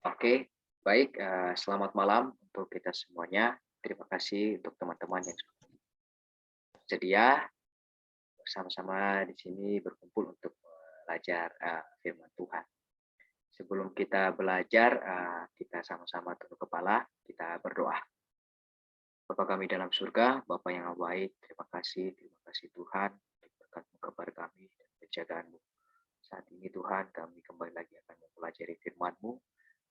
Oke, baik. Selamat malam untuk kita semuanya. Terima kasih untuk teman-teman yang sedia bersama-sama di sini berkumpul untuk belajar firman Tuhan. Sebelum kita belajar, kita sama-sama tunduk kepala, kita berdoa. Bapa kami dalam surga, Bapa yang baik, terima kasih Tuhan untuk berkat-Mu kepada kami dan penjagaanmu. Saat ini Tuhan, kami kembali lagi akan mempelajari firman-Mu.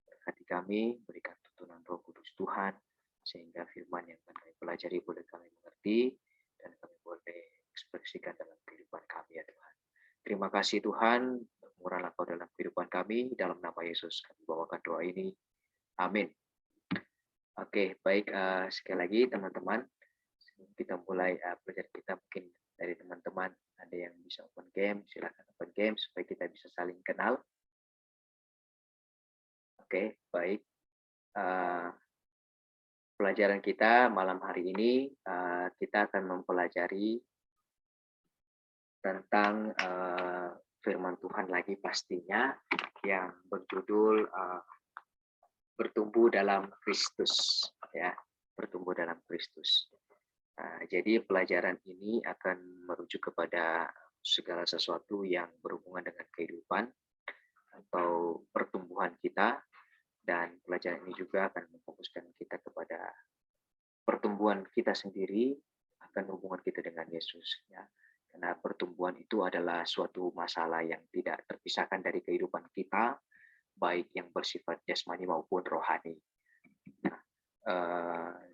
Berkati kami, berikan tuntunan Roh Kudus Tuhan, sehingga firman yang akan kami pelajari boleh kami mengerti, dan kami boleh ekspresikan dalam kehidupan kami ya Tuhan. Terima kasih Tuhan, murahlah Kau dalam kehidupan kami, dalam nama Yesus kami bawakan doa ini. Amin. Oke, baik. Sekali lagi teman-teman, sebelum kita mulai belajar kita, mungkin dari teman-teman ada yang bisa open game, silakan open game supaya kita bisa saling kenal. Oke, baik. Pelajaran kita malam hari ini, kita akan mempelajari tentang firman Tuhan lagi pastinya, yang berjudul bertumbuh dalam Kristus, ya, bertumbuh dalam Kristus. Jadi pelajaran ini akan merujuk kepada segala sesuatu yang berhubungan dengan kehidupan atau pertumbuhan kita, dan pelajaran ini juga akan memfokuskan kita kepada pertumbuhan kita sendiri, akan hubungan kita dengan Yesus, ya. Karena pertumbuhan itu adalah suatu masalah yang tidak terpisahkan dari kehidupan kita, baik yang bersifat jasmani maupun rohani.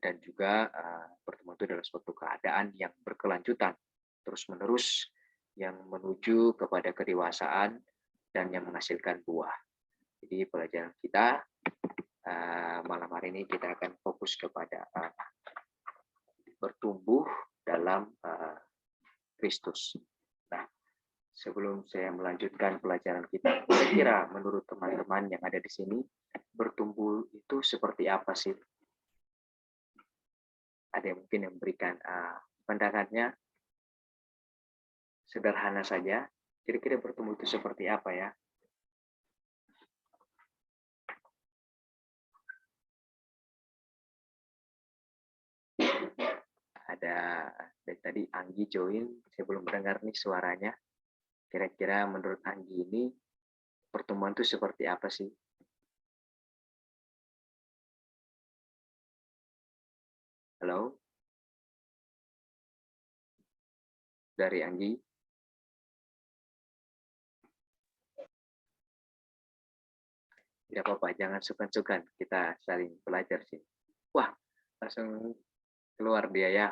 Dan juga pertumbuhan itu adalah suatu keadaan yang berkelanjutan, terus-menerus, yang menuju kepada kedewasaan dan yang menghasilkan buah. Jadi pelajaran kita malam hari ini kita akan fokus kepada bertumbuh dalam Kristus. Nah, sebelum saya melanjutkan pelajaran kita, kira-kira menurut teman-teman yang ada di sini, bertumbuh itu seperti apa sih? Ada yang mungkin yang memberikan pendapatnya sederhana saja. Kira-kira bertumbuh itu seperti apa ya? Ada dari tadi Anggi join, saya belum mendengar nih suaranya. Kira-kira menurut Anggi ini pertumbuhan itu seperti apa sih? Halo? Dari Anggi? Tidak apa-apa, jangan sungkan-sungkan. Kita saling belajar sih. Wah, langsung keluar dia ya.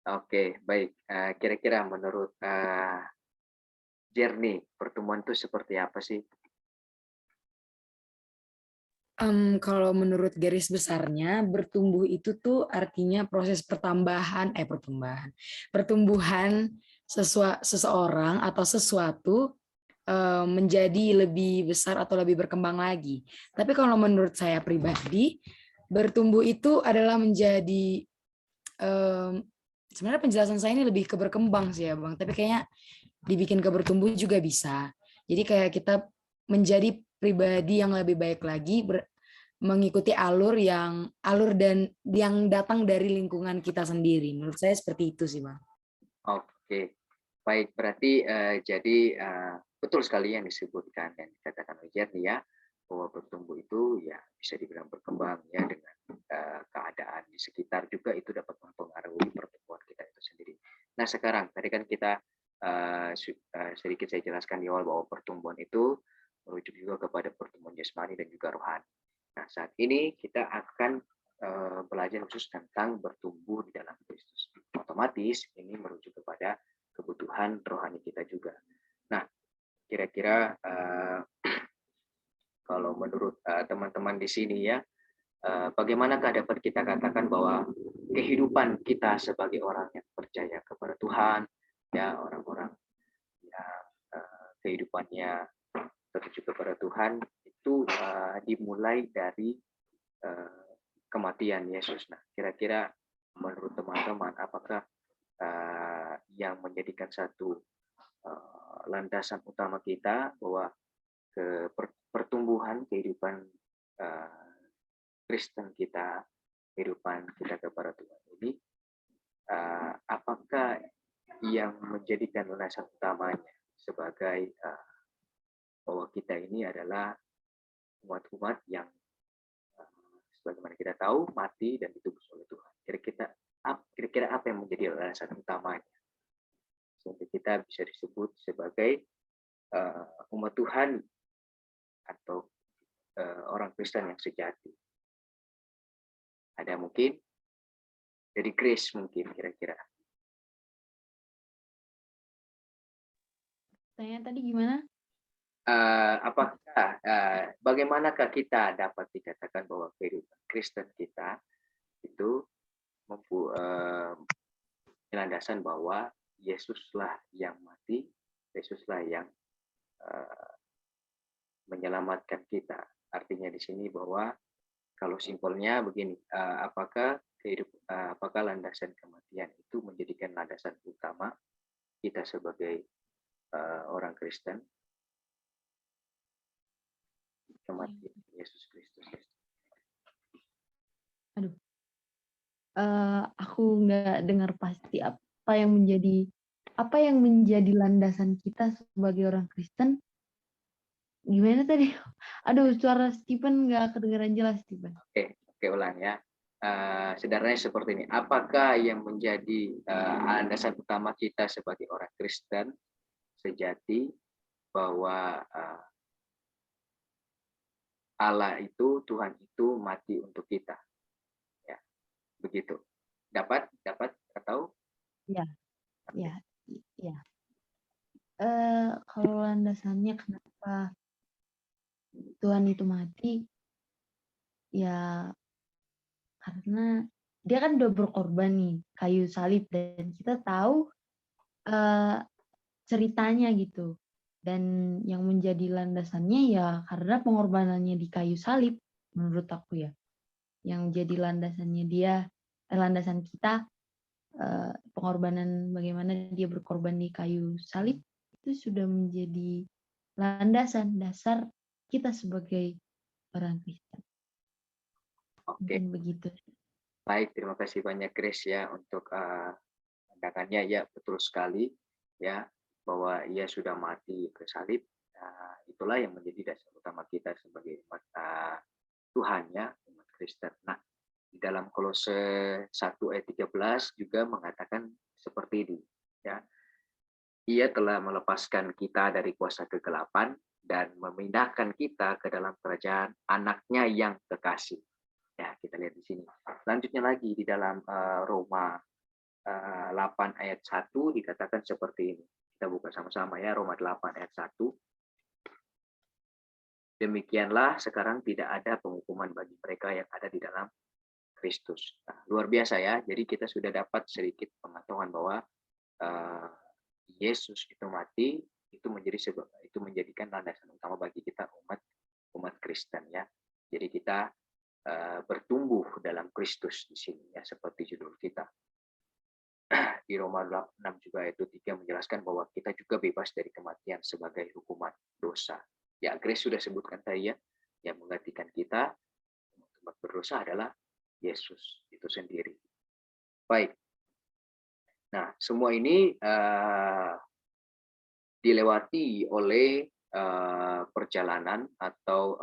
Oke, baik. Kira-kira menurut Jernih, pertumbuhan itu seperti apa sih? Kalau menurut garis besarnya, bertumbuh itu tuh artinya proses pertumbuhan seseorang atau sesuatu menjadi lebih besar atau lebih berkembang lagi. Tapi kalau menurut saya pribadi, bertumbuh itu adalah menjadi sebenarnya penjelasan saya ini lebih ke berkembang sih ya Bang, tapi kayaknya dibikin ke bertumbuh juga bisa. Jadi kayak kita menjadi pribadi yang lebih baik lagi, mengikuti alur dan yang datang dari lingkungan kita sendiri. Menurut saya seperti itu sih, Bang. Oke, baik. Berarti jadi betul sekali yang disebutkan dan dikatakan oleh Jernih ya, bahwa bertumbuh itu ya bisa dibilang berkembang ya, dengan keadaan di sekitar juga itu dapat mempengaruhi pertumbuhan kita itu sendiri. Nah sekarang tadi kan kita sedikit saya jelaskan di awal bahwa pertumbuhan itu merujuk juga kepada pertumbuhan jasmani dan juga rohani. Nah saat ini kita akan belajar khusus tentang bertumbuh di dalam Kristus. Otomatis ini merujuk kepada kebutuhan rohani kita juga. Nah, kira-kira kalau menurut teman-teman di sini ya, bagaimanakah dapat kita katakan bahwa kehidupan kita sebagai orang yang percaya kepada Tuhan, ya orang-orang yang kehidupannya tertuju kepada Tuhan itu dimulai dari kematian Yesus. Nah, kira-kira menurut teman-teman apakah yang menjadikan satu landasan utama kita bahwa pertumbuhan kehidupan uh, Kristen kita, kehidupan kita kepada Tuhan ini, apakah yang menjadikan landasan utamanya sebagai bahwa kita ini adalah umat-umat yang sebagaimana kita tahu mati dan ditebus oleh Tuhan. Kira-kira apa yang menjadi landasan utamanya sehingga kita bisa disebut sebagai umat Tuhan atau orang Kristen yang sejati? Ada mungkin dari Grace mungkin kira-kira. Tanya tadi gimana? Bagaimanakah kita dapat dikatakan bahwa kehidupan Kristen kita itu landasan bahwa Yesuslah yang mati, Yesuslah yang menyelamatkan kita. Artinya di sini bahwa kalau simpelnya begini, apakah landasan kematian itu menjadikan landasan utama kita sebagai orang Kristen? Kematian Yesus Kristus. Aduh, aku nggak dengar pasti apa yang menjadi landasan kita sebagai orang Kristen. Gimana tadi? Aduh, suara Stephen nggak kedengaran jelas, Stephen. Oke, ulang ya. Sederhananya seperti ini. Apakah yang menjadi landasan utama kita sebagai orang Kristen sejati bahwa Allah itu, Tuhan itu mati untuk kita? Ya, begitu. Dapat atau? Ya. Kalau landasannya kenapa Tuhan itu mati, ya karena dia kan udah berkorban nih, kayu salib, dan kita tahu ceritanya gitu. Dan yang menjadi landasannya ya karena pengorbanannya di kayu salib, menurut aku ya. Yang jadi landasannya landasan kita, pengorbanan bagaimana dia berkorban di kayu salib, itu sudah menjadi landasan dasar kita sebagai orang Kristen. Oke. Mungkin begitu. Baik, terima kasih banyak Grace ya untuk pandangannya. Ya, betul sekali ya bahwa ia sudah mati ke salib. Itulah yang menjadi dasar utama kita sebagai umat Tuhan ya, umat Kristen. Nah, di dalam Kolose 1 ayat 13 juga mengatakan seperti ini ya. Ia telah melepaskan kita dari kuasa kegelapan dan memindahkan kita ke dalam kerajaan anaknya yang kekasih. Ya, kita lihat di sini. Selanjutnya lagi di dalam Roma 8 ayat 1 dikatakan seperti ini. Kita buka sama-sama ya, Roma 8 ayat 1. Demikianlah sekarang tidak ada penghukuman bagi mereka yang ada di dalam Kristus. Nah, luar biasa ya. Jadi kita sudah dapat sedikit pengetahuan bahwa Yesus itu mati, itu menjadikan landasan utama bagi kita umat Kristen ya. Jadi kita bertumbuh dalam Kristus di sini ya, seperti judul kita. Di Roma 6 juga ayat 3 menjelaskan bahwa kita juga bebas dari kematian sebagai hukuman dosa. Ya, Grace sudah sebutkan tadi ya, yang menggantikan kita umat berdosa adalah Yesus itu sendiri. Baik. Nah, semua ini dilewati oleh perjalanan atau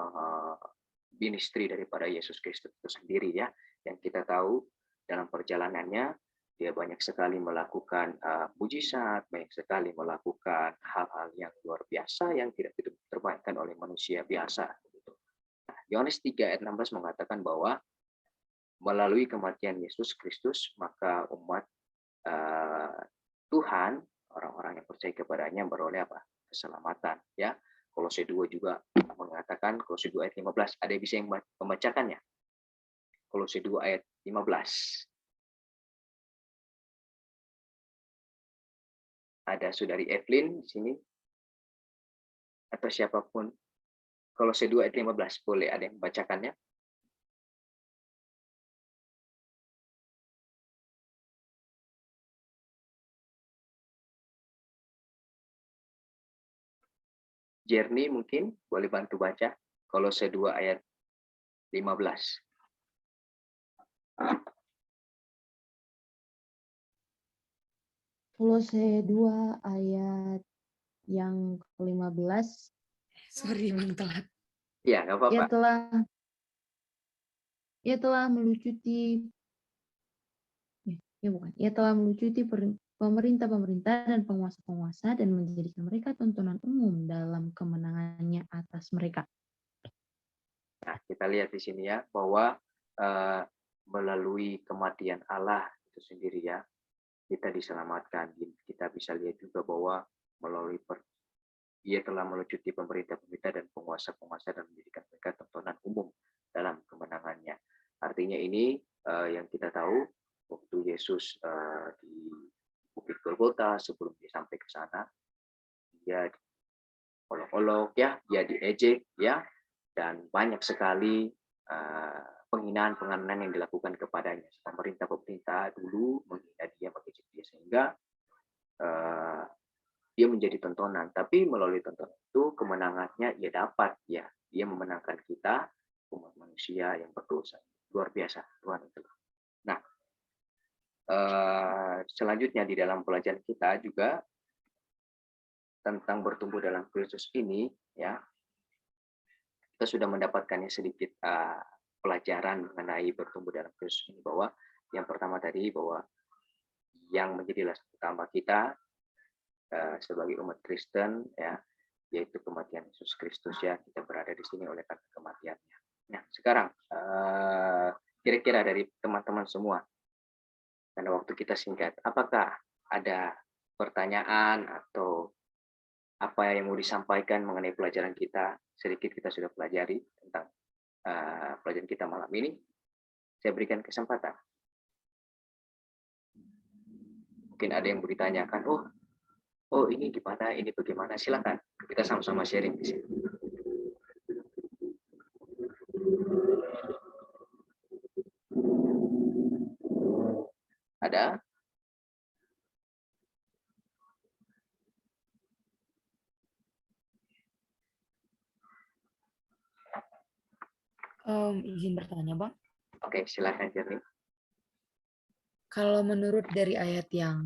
ministry daripada Yesus Kristus itu sendiri ya. Yang kita tahu dalam perjalanannya dia banyak sekali melakukan mujizat, banyak sekali melakukan hal-hal yang luar biasa yang tidak terbayangkan oleh manusia biasa. Nah, Yohanes 3 ayat 16 mengatakan bahwa melalui kematian Yesus Kristus maka umat Tuhan, orang-orang yang percaya kepadanya beroleh apa? Keselamatan ya. Kolose 2 juga mengatakan, Kolose 2 ayat 15, ada yang bisa yang membacakannya? Kolose 2 ayat 15. Ada Saudari Evelyn di sini? Atau siapapun? Kolose 2 ayat 15, boleh ada yang membacakannya? Jernih mungkin boleh bantu baca Kolose 2 ayat 15. Kolose 2 ayat yang ke-15. Sorry Bang telat. Ya, nggak apa-apa. Ia telah melucuti Ia telah melucuti pemerintah-pemerintah dan penguasa-penguasa dan menjadikan mereka tontonan umum dalam kemenangannya atas mereka. Nah, kita lihat di sini ya bahwa melalui kematian Allah itu sendiri ya, kita diselamatkan. Kita bisa lihat juga bahwa melalui Ia telah melucuti pemerintah-pemerintah dan penguasa-penguasa dan menjadikan mereka tontonan umum dalam kemenangannya. Artinya ini yang kita tahu waktu Yesus di Bukit Golgota sebelum dia sampai ke sana, dia olok-olok ya, dia diejek ya, dan banyak sekali penghinaan-penghinaan yang dilakukan kepadanya. Pemerintah-pemerintah dulu menghina dia, mengejek dia, sehingga dia menjadi tontonan. Tapi melalui tontonan itu kemenangannya ia dapat ya, dia memenangkan kita umat manusia yang berdosa. Luar biasa Tuhan itu. Nah, selanjutnya di dalam pelajaran kita juga tentang bertumbuh dalam Kristus ini ya, kita sudah mendapatkannya sedikit pelajaran mengenai bertumbuh dalam Kristus ini, bahwa yang pertama tadi bahwa yang menjadi lasar utama kita sebagai umat Kristen ya, yaitu kematian Yesus Kristus ya, kita berada di sini oleh karena kematiannya. Nah, sekarang kira-kira dari teman-teman semua, karena waktu kita singkat, apakah ada pertanyaan atau apa yang mau disampaikan mengenai pelajaran kita? Sedikit kita sudah pelajari tentang pelajaran kita malam ini. Saya berikan kesempatan. Mungkin ada yang mau ditanyakan, oh ini gimana, ini bagaimana, silakan. Kita sama-sama sharing di sini. Ada? Izin bertanya Bang. Oke, silakan Jernih. Kalau menurut dari ayat yang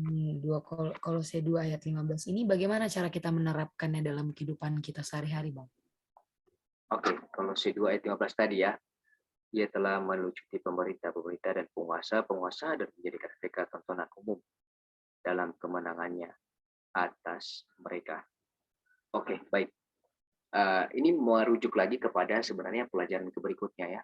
Kolose 2 ayat 15 ini, bagaimana cara kita menerapkannya dalam kehidupan kita sehari-hari, Bang? Oke, Kolose 2 ayat 15 tadi ya. Ia telah melucuti pemerintah-pemerintah dan penguasa-penguasa dan menjadikan mereka tontonan umum dalam kemenangannya atas mereka. Oke, baik. Ini merujuk lagi kepada sebenarnya pelajaran berikutnya ya.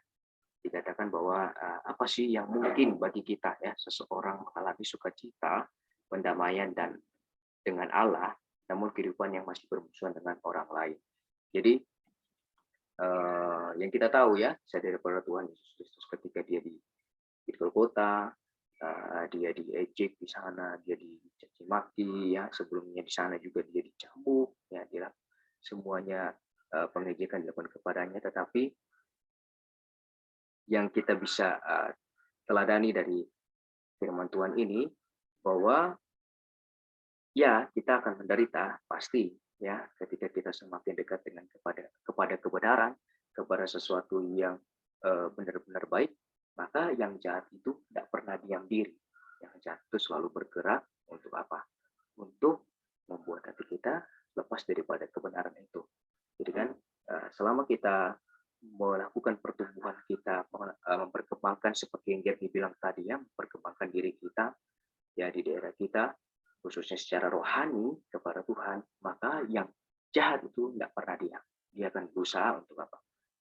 Dikatakan bahwa apa sih yang mungkin bagi kita ya, seseorang mengalami sukacita, pendamaian dan dengan Allah, namun kehidupan yang masih bermusuhan dengan orang lain. Jadi yang kita tahu ya, saya daripada Tuhan Yesus Kristus ketika dia di Golgota, dia diejek di sana, dia dicaci maki ya, sebelumnya di sana juga dia dicambuk ya, dia semuanya pengejekan dilakukan kepadanya, tetapi yang kita bisa teladani dari firman Tuhan ini bahwa ya kita akan menderita pasti ya, ketika kita semakin dekat dengan kepada kebenaran, kepada sesuatu yang benar-benar baik, maka yang jahat itu tidak pernah diam diri. Yang jahat itu selalu bergerak untuk apa? Untuk membuat hati kita lepas daripada kebenaran itu. Jadi kan selama kita melakukan pertumbuhan kita, memperkembangkan seperti yang Jeremy bilang tadi ya, memperkembangkan diri kita ya di daerah kita, khususnya secara rohani kepada Tuhan, maka yang jahat itu tidak pernah diam. Dia akan berusaha untuk apa?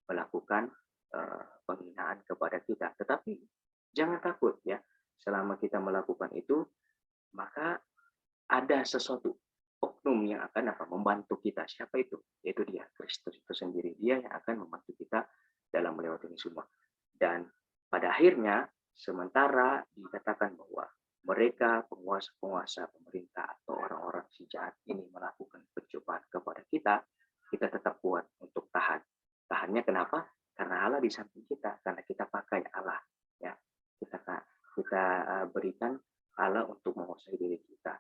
Melakukan penghinaan kepada kita. Tetapi jangan takut ya, selama kita melakukan itu, maka ada sesuatu oknum yang akan membantu kita. Siapa itu? Yaitu dia, Kristus itu sendiri. Dia yang akan membantu kita dalam melewati ini semua. Dan pada akhirnya, sementara dikatakan bahwa mereka, penguasa-penguasa, pemerintah, atau orang-orang si jahat ini melakukan percobaan kepada kita, kita tetap kuat untuk tahan. Tahannya kenapa? Karena Allah di samping kita, karena kita pakai Allah. Ya, kita berikan Allah untuk menguasai diri kita.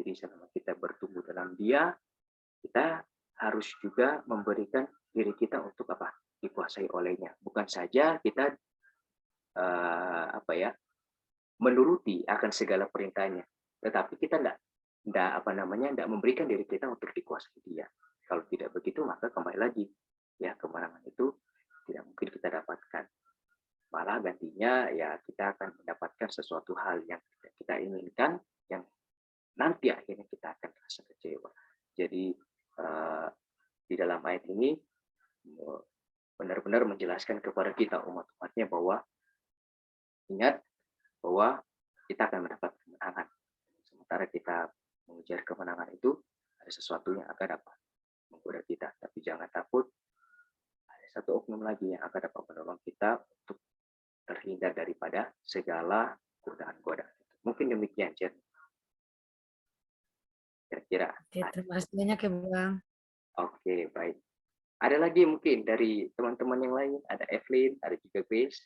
Jadi selama kita bertumbuh dalam Dia, kita harus juga memberikan diri kita untuk apa? dikuasai olehnya. Bukan saja kita menuruti akan segala perintahnya, tetapi kita tidak memberikan diri kita untuk dikuasai dia. Kalau tidak begitu, maka kembali lagi ya, kemenangan itu tidak mungkin kita dapatkan. Malah gantinya ya kita akan mendapatkan sesuatu hal yang tidak kita inginkan, yang nanti akhirnya kita akan rasa kecewa. Jadi di dalam ayat ini benar-benar menjelaskan kepada kita umat-umatnya bahwa ingat bahwa kita akan mendapat kemenangan. Sementara kita mengejar kemenangan itu, ada sesuatu yang akan dapat menggoda kita. Tapi jangan takut, ada satu oknum lagi yang akan dapat menolong kita untuk terhindar daripada segala godaan-godaan. Mungkin demikian, Jen. Kira-kira. Oke, terima kasih banyak ya Bang. Oke, baik. Ada lagi mungkin dari teman-teman yang lain, ada Evelyn, ada juga Grace.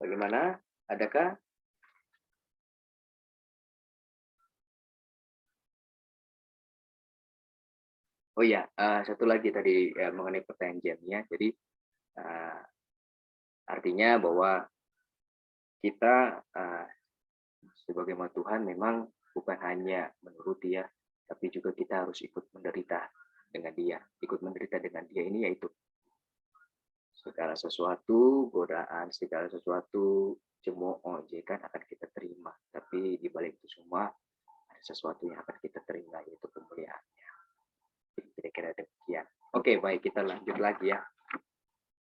Bagaimana? Adakah? Oh ya, satu lagi tadi mengenai pertanyaan jamnya. Jadi artinya bahwa kita sebagai umat Tuhan memang bukan hanya menuruti ya, tapi juga kita harus ikut menderita dengan Dia. Ikut menderita dengan Dia ini yaitu segala sesuatu godaan, segala sesuatu cemooh, ojekan akan kita terima. Tapi di balik itu semua ada sesuatu yang akan kita terima, yaitu kemuliaannya. Kira-kira demikian. Oke, baik, kita lanjut lagi ya.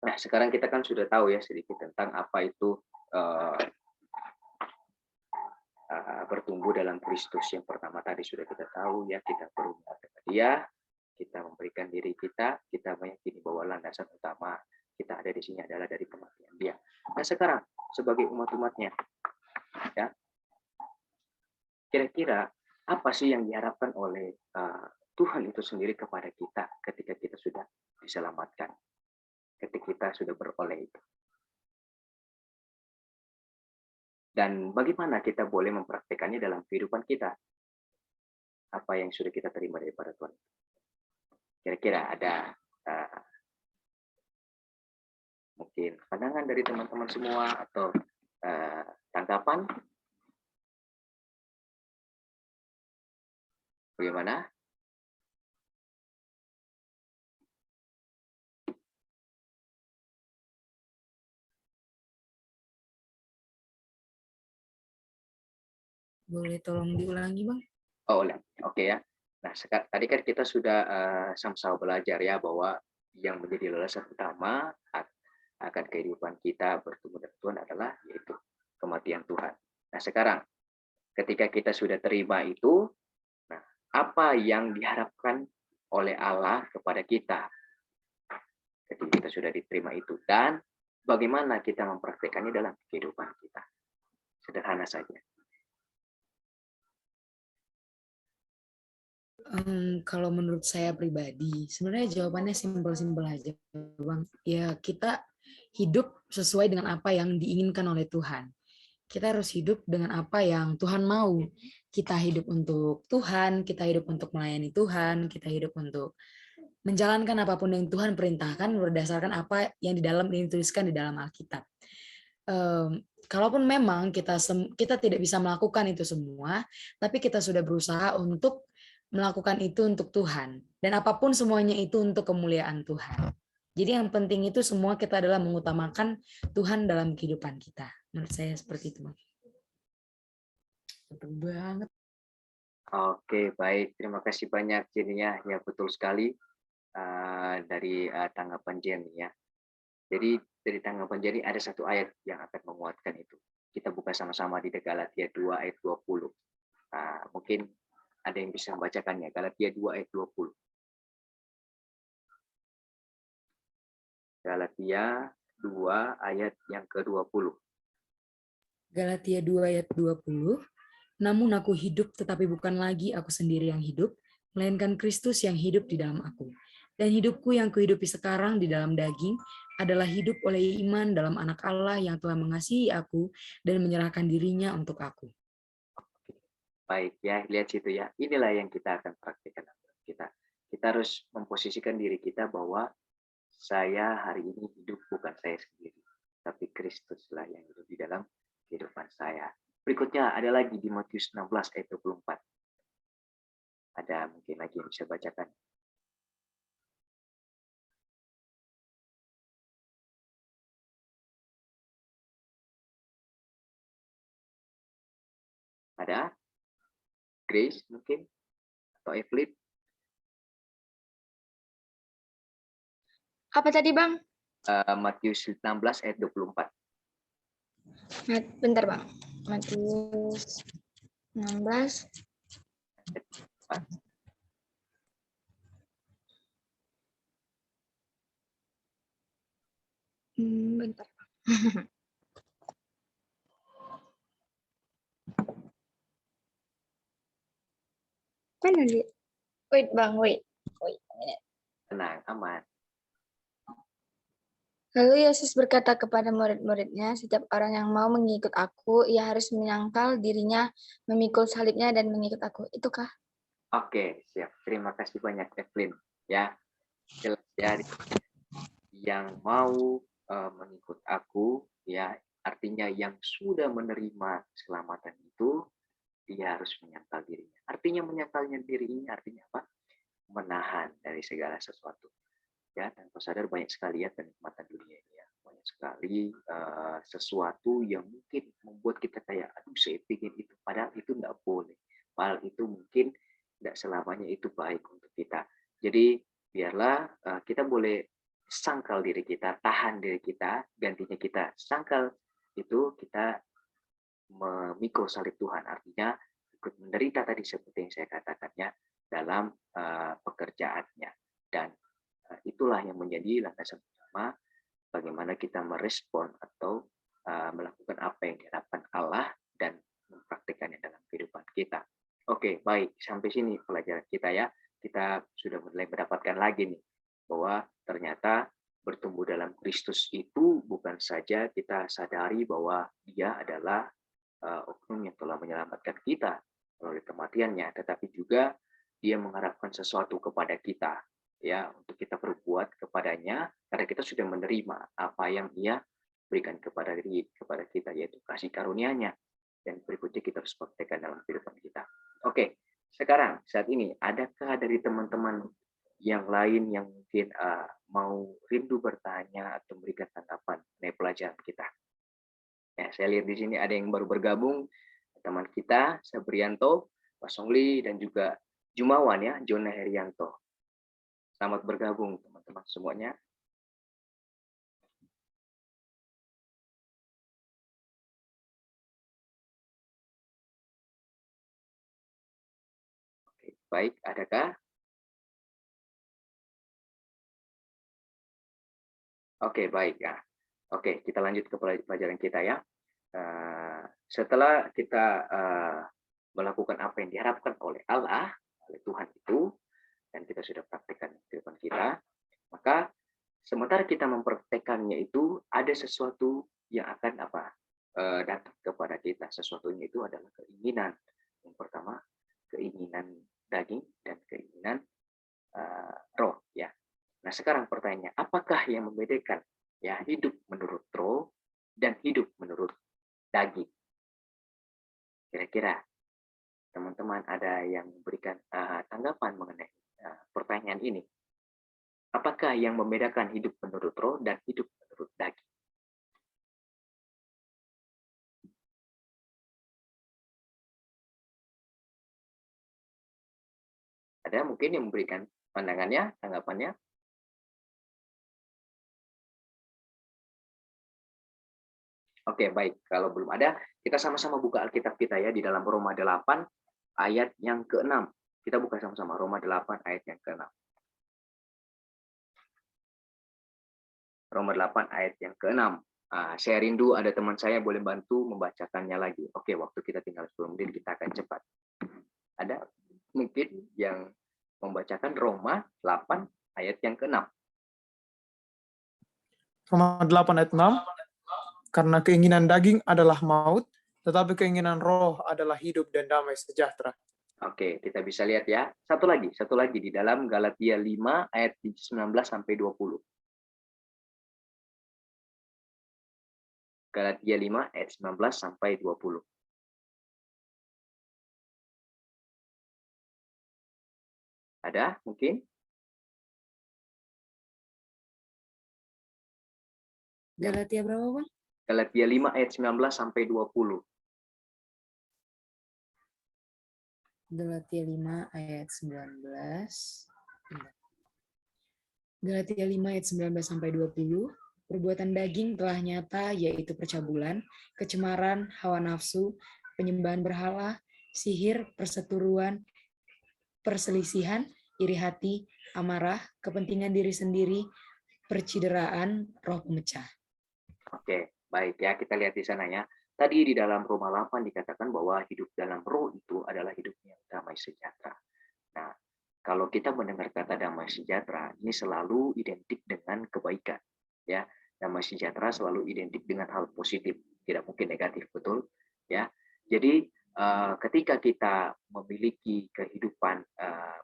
Nah, sekarang kita kan sudah tahu ya sedikit tentang apa itu bertumbuh dalam Kristus. Yang pertama tadi sudah kita tahu ya, kita berumur dengan Dia, kita memberikan diri kita meyakini bahwa landasan utama kita ada di sini adalah dari kematian Dia. Nah, sekarang sebagai umat-umatnya, ya, kira-kira apa sih yang diharapkan oleh Tuhan itu sendiri kepada kita ketika kita sudah diselamatkan, ketika kita sudah beroleh itu? Dan bagaimana kita boleh mempraktekannya dalam kehidupan kita? Apa yang sudah kita terima daripada Tuhan? Kira-kira ada mungkin pandangan dari teman-teman semua atau tanggapan? Bagaimana? Boleh tolong diulangi Bang? Oh, oke ya. Nah, tadi kan kita sudah sama-sama belajar ya bahwa yang menjadi landasan utama akan kehidupan kita bertemu dengan Tuhan adalah yaitu kematian Tuhan. Nah, sekarang ketika kita sudah terima itu, nah, apa yang diharapkan oleh Allah kepada kita ketika kita sudah diterima itu, dan bagaimana kita mempraktekannya dalam kehidupan kita? Sederhana saja. Kalau menurut saya pribadi, sebenarnya jawabannya simpel-simpel aja, Bang. Ya, kita hidup sesuai dengan apa yang diinginkan oleh Tuhan. Kita harus hidup dengan apa yang Tuhan mau. Kita hidup untuk Tuhan, kita hidup untuk melayani Tuhan, kita hidup untuk menjalankan apapun yang Tuhan perintahkan berdasarkan apa yang dituliskan di dalam Alkitab. Kalaupun memang kita tidak bisa melakukan itu semua, tapi kita sudah berusaha untuk melakukan itu untuk Tuhan, dan apapun semuanya itu untuk kemuliaan Tuhan. Jadi yang penting itu semua kita adalah mengutamakan Tuhan dalam kehidupan kita. Menurut saya seperti itu, Bang. Betul banget. Oke, baik. Terima kasih banyak Jenny-nya. Ya, betul sekali dari tanggapan Jenny ya. Jadi dari tanggapan Jenny ada satu ayat yang akan menguatkan itu. Kita buka sama-sama di Galatia 2 ayat 20. Mungkin ada yang bisa membacakannya. Galatia 2 ayat 20. Galatia 2 ayat yang ke-20. Galatia 2 ayat 20. Namun aku hidup, tetapi bukan lagi aku sendiri yang hidup, melainkan Kristus yang hidup di dalam aku. Dan hidupku yang kuhidupi sekarang di dalam daging adalah hidup oleh iman dalam anak Allah yang telah mengasihi aku dan menyerahkan dirinya untuk aku. Baik ya, lihat situ ya. Inilah yang kita akan praktikkan kita. Kita harus memposisikan diri kita bahwa saya hari ini hidup bukan saya sendiri, tapi Kristuslah yang hidup di dalam kehidupan saya. Berikutnya ada lagi di Matius 16 ayat 24. Ada mungkin lagi yang bisa bacakan. Ada? Grace mungkin? Atau Evelyn? Apa tadi, Bang? Matius 16 ayat 24. Bentar, Bang. Matius 16. Bentar. Mana dia? Wait, Bang, wait. Tenang, aman. Lalu Yesus berkata kepada murid-muridnya, setiap orang yang mau mengikut aku, ia harus menyangkal dirinya, memikul salibnya, dan mengikut aku. Itukah? Oke, siap. Terima kasih banyak, Evelyn. Ya, jelas ya. Yang mau mengikut aku, ya artinya yang sudah menerima keselamatan itu, dia harus menyangkal dirinya. Artinya menyangkalnya diri ini artinya apa? Menahan dari segala sesuatu. Ya, tanpa sadar banyak sekali ya kenikmatan dunia ini ya. Banyak sekali sesuatu yang mungkin membuat kita kayak, aduh saya pikir itu. Padahal itu nggak boleh. Padahal itu mungkin tidak selamanya itu baik untuk kita. Jadi biarlah kita boleh sangkal diri kita, tahan diri kita, gantinya kita sangkal itu kita memikul salib Tuhan. Artinya ikut menderita tadi seperti yang saya katakannya dalam pekerjaannya. Dan itulah yang menjadi landasan utama bagaimana kita merespon atau melakukan apa yang diharapkan Allah dan mempraktikannya dalam kehidupan kita. Oke, baik. Sampai sini pelajaran kita ya. Kita sudah mulai mendapatkan lagi nih bahwa ternyata bertumbuh dalam Kristus itu bukan saja kita sadari bahwa Dia adalah oknum yang telah menyelamatkan kita melalui kematiannya, tetapi juga Dia mengharapkan sesuatu kepada kita, ya, untuk kita berbuat kepadanya karena kita sudah menerima apa yang Dia berikan kepada kita, yaitu kasih karunia-Nya, dan berikutnya kita harus praktekkan dalam kehidupan kita. Oke, sekarang saat ini adakah dari teman-teman yang lain yang mungkin mau rindu bertanya atau memberikan tanggapan mengenai pelajaran kita? Ya, saya lihat di sini ada yang baru bergabung, teman kita Sabrianto, Pak Songli, dan juga Jumawan ya, Jona Herianto. Selamat bergabung teman-teman semuanya. Oke, baik, adakah? Oke, baik ya. Oke, kita lanjut ke pelajaran kita ya. Setelah kita melakukan apa yang diharapkan oleh Allah, oleh Tuhan itu, dan kita sudah praktikkan kehidupan kita, maka sementara kita mempraktekannya itu ada sesuatu yang akan datang kepada kita. Sesuatunya itu adalah keinginan. Yang pertama, keinginan daging dan keinginan roh ya. Nah, sekarang pertanyaannya, apakah yang membedakan ya hidup menurut roh dan hidup menurut daging? Kira-kira teman-teman ada yang memberikan tanggapan mengenai pertanyaan ini? Apakah yang membedakan hidup menurut roh dan hidup menurut daging? Ada mungkin yang memberikan pandangannya, tanggapannya? Oke, baik. Kalau belum ada, kita sama-sama buka Alkitab kita ya di dalam Roma 8 ayat yang ke-6. Kita buka sama-sama Roma 8 ayat yang ke-6. Roma 8 ayat yang ke-6. Saya rindu ada teman saya boleh bantu membacakannya lagi. Oke, waktu kita tinggal 10 menit, kita akan cepat. Ada mungkin yang membacakan Roma 8 ayat yang ke-6. Roma 8 ayat 6, karena keinginan daging adalah maut, tetapi keinginan roh adalah hidup dan damai sejahtera. Oke, kita bisa lihat ya. Satu lagi di dalam Galatia 5 ayat 19 sampai 20. Galatia 5 ayat 19 sampai 20. Ada mungkin? Galatia berapa, Bang? Galatia 5 ayat 19 sampai 20. Galatia 5 ayat 19. Galatia 5 ayat 19 sampai 20. Perbuatan daging telah nyata, yaitu percabulan, kecemaran, hawa nafsu, penyembahan berhala, sihir, perseteruan, perselisihan, iri hati, amarah, kepentingan diri sendiri, percideraan, roh pemecah. Oke, baik ya, kita lihat di sana ya. Tadi di dalam Roma 8 dikatakan bahwa hidup dalam roh itu adalah hidup yang damai sejahtera. Nah, kalau kita mendengar kata damai sejahtera, ini selalu identik dengan kebaikan. Ya, damai sejahtera selalu identik dengan hal positif, tidak mungkin negatif, betul? Ya, jadi ketika kita memiliki kehidupan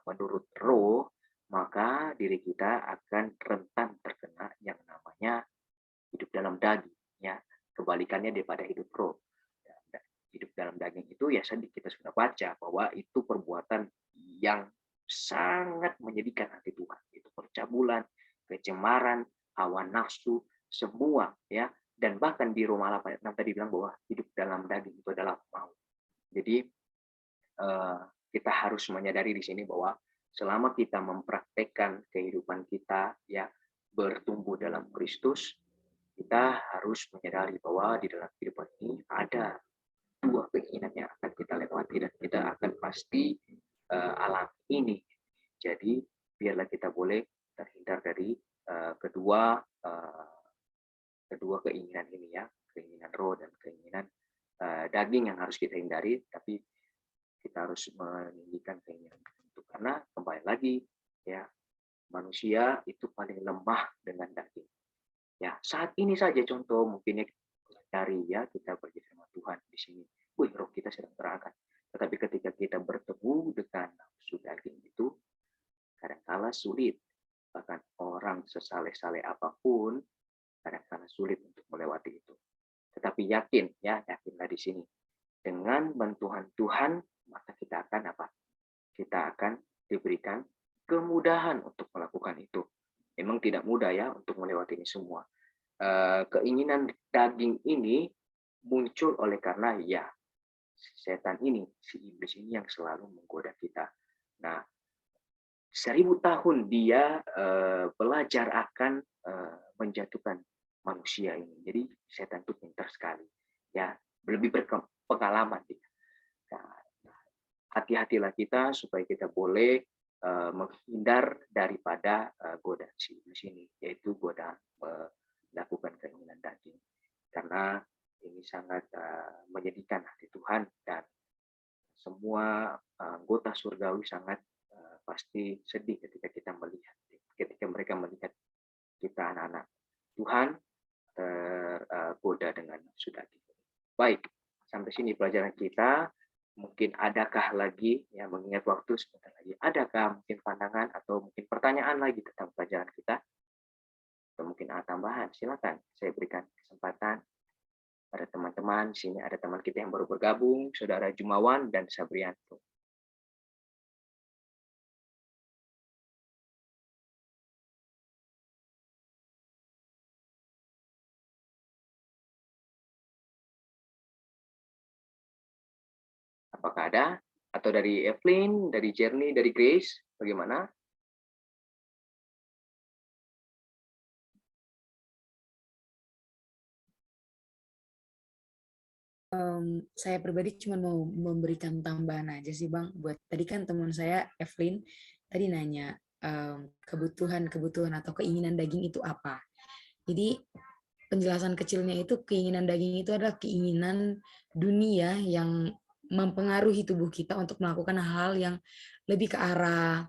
menurut roh, maka diri kita akan rentan terkena yang namanya hidup dalam daging. Ya, kebalikannya daripada hidup roh. Hidup dalam daging itu ya kita sudah baca bahwa itu perbuatan yang sangat menyedihkan hati Tuhan. Itu percabulan, kecemaran, hawa nafsu, semua ya. Dan bahkan di Roma 8 ayat 6 tadi bilang bahwa hidup dalam daging itu adalah maut. Jadi kita harus menyadari di sini bahwa selama kita mempraktekkan kehidupan kita ya bertumbuh dalam Kristus, kita harus menyadari bahwa di dalam kehidupan ini ada dua keinginan yang akan kita lewati dan kita akan pasti alami ini. Jadi biarlah kita boleh terhindar dari kedua keinginan ini ya, keinginan roh dan keinginan daging yang harus kita hindari, tapi kita harus meninggikan keinginan itu karena kembali lagi ya manusia itu paling lemah dengan daging. Ya saat ini saja contoh mungkinnya dari ya kita bersama Tuhan di sini. Wih, roh kita sedang terangkat. Tetapi ketika kita bertemu dengan nafsu daging itu, kadang-kala sulit. Bahkan orang sesaleh-saleh apapun, kadang-kala sulit untuk melewati itu. Tetapi yakinlah di sini. Dengan bantuan Tuhan, maka kita akan apa? Kita akan diberikan kemudahan untuk melakukan itu. Memang tidak mudah ya untuk melewati ini semua. Keinginan daging ini muncul oleh karena ya setan ini, si iblis ini yang selalu menggoda kita. Nah, 1000 tahun dia belajar akan menjatuhkan manusia ini. Jadi setan itu pintar sekali, ya lebih berpengalaman. Nah, hati-hatilah kita supaya kita boleh menghindar daripada godaan si iblis ini, yaitu godaan melakukan keinginan daging. Karena ini sangat menyedihkan hati Tuhan dan semua anggota surgawi sangat pasti sedih ketika mereka melihat kita anak-anak Tuhan tergoda dengan nafsu daging. Baik, sampai sini pelajaran kita. Mungkin adakah lagi ya mengingat waktu sebentar lagi, adakah mungkin pandangan atau mungkin pertanyaan lagi tentang pelajaran kita? Atau mungkin ada tambahan? Silakan saya berikan kesempatan pada teman-teman. Di sini ada teman kita yang baru bergabung, Saudara Jumawan dan Sabrianto. Apakah ada? Atau dari Evelyn, dari Jerny, dari Grace, bagaimana? Saya pribadi cuma mau memberikan tambahan aja sih Bang. Buat tadi kan teman saya Evelyn tadi nanya kebutuhan atau keinginan daging itu apa. Jadi penjelasan kecilnya itu keinginan daging itu adalah keinginan dunia yang mempengaruhi tubuh kita untuk melakukan hal yang lebih ke arah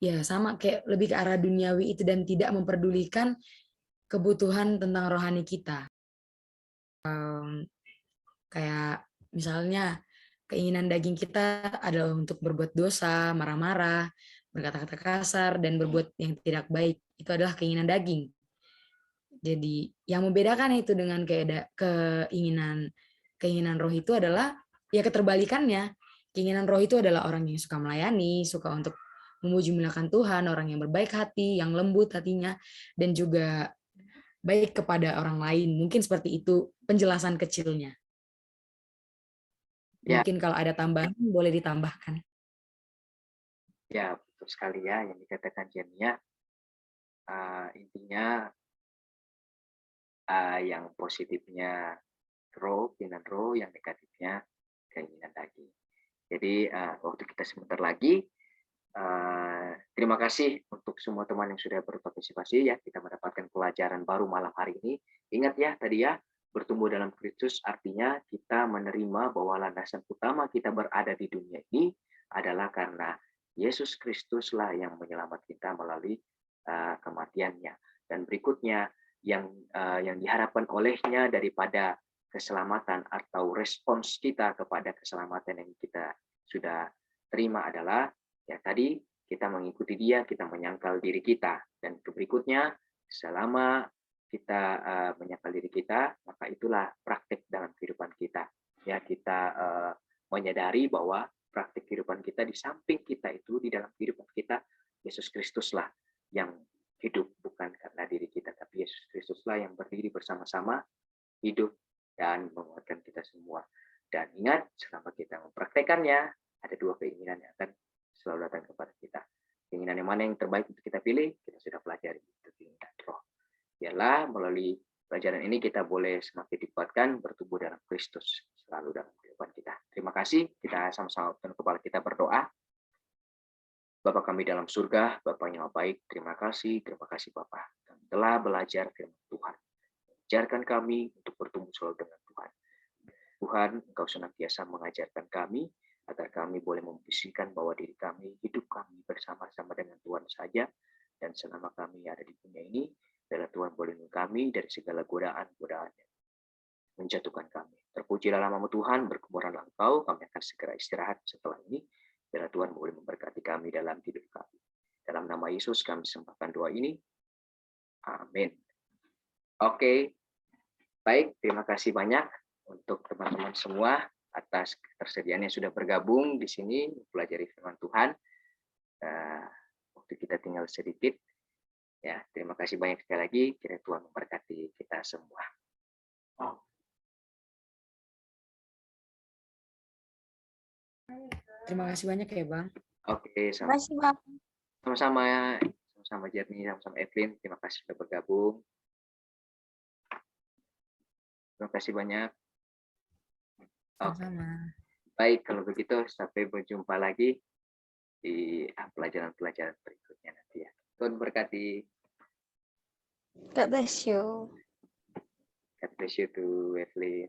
ya sama kayak lebih ke arah duniawi itu dan tidak memperdulikan kebutuhan tentang rohani kita. Kayak misalnya keinginan daging kita adalah untuk berbuat dosa, marah-marah, berkata-kata kasar, dan berbuat yang tidak baik. Itu adalah keinginan daging. Jadi yang membedakan itu dengan keinginan roh itu adalah ya keterbalikannya. Keinginan roh itu adalah orang yang suka melayani, suka untuk memuji-muliakan Tuhan, orang yang berbaik hati, yang lembut hatinya, dan juga baik kepada orang lain. Mungkin seperti itu penjelasan kecilnya. Ya. Mungkin kalau ada tambahan boleh ditambahkan. Ya, betul sekali ya yang dikatakan Jania. Intinya yang positifnya roh, keinginan roh, yang negatifnya keinginan daging. Jadi waktu kita sebentar lagi. Terima kasih untuk semua teman yang sudah berpartisipasi ya. Kita mendapatkan pelajaran baru malam hari ini. Ingat ya tadi ya, bertumbuh dalam Kristus artinya kita menerima bahwa landasan utama kita berada di dunia ini adalah karena Yesus Kristuslah yang menyelamatkan kita melalui kematiannya. Dan berikutnya yang diharapkan olehnya daripada keselamatan atau respons kita kepada keselamatan yang kita sudah terima adalah ya tadi kita mengikuti Dia, kita menyangkal diri kita, dan berikutnya selama kita menyangkal diri kita, maka itulah praktik dalam kehidupan kita. Ya kita menyadari bahwa praktik kehidupan kita di samping kita itu di dalam kehidupan kita Yesus Kristuslah yang hidup, bukan karena diri kita, tapi Yesus Kristuslah yang berdiri bersama-sama hidup dan menguatkan kita semua. Dan ingat, selama kita mempraktekannya, ada dua keinginan yang akan selalu datang kepada kita. Keinginan yang mana yang terbaik untuk kita pilih, kita sudah pelajari, itu keinginan roh. Biarlah melalui pelajaran ini kita boleh semakin dikuatkan bertumbuh dalam Kristus selalu dalam kehidupan kita. Terima kasih, kita sama-sama tunduk kepala kita berdoa. Bapa kami dalam surga, Bapa yang baik, terima kasih Bapa. Kami telah belajar firman Tuhan. Ajarkan kami untuk bertumbuh selalu dengan Tuhan. Tuhan, Engkau senantiasa mengajarkan kami agar kami boleh memposisikan bahwa diri kami, hidup kami bersama-sama dengan Tuhan saja, dan selama kami ada di dunia ini, biarlah Tuhan boleh melindungi kami dari segala godaan-godaan yang menjatuhkan kami. Terpujilah namamu Tuhan, berkemuliaanlah Engkau, kami akan segera istirahat setelah ini, biarlah Tuhan boleh memberkati kami dalam hidup kami. Dalam nama Yesus kami sembahkan doa ini. Amin. Oke, baik, terima kasih banyak untuk teman-teman semua atas ketersediaan yang sudah bergabung di sini mempelajari firman Tuhan. Waktu kita tinggal sedikit. Ya, terima kasih banyak sekali lagi. Kiranya Tuhan memberkati kita semua. Terima kasih banyak ya, Bang. Oke, Terima kasih, Bang. sama-sama Jernie, sama-sama Evelyn. Terima kasih sudah bergabung. Terima kasih banyak. Sama-sama. Baik, kalau begitu sampai berjumpa lagi di pelajaran-pelajaran berikutnya nanti ya. Tuhan berkati. God bless you. God bless you too, Evelyn.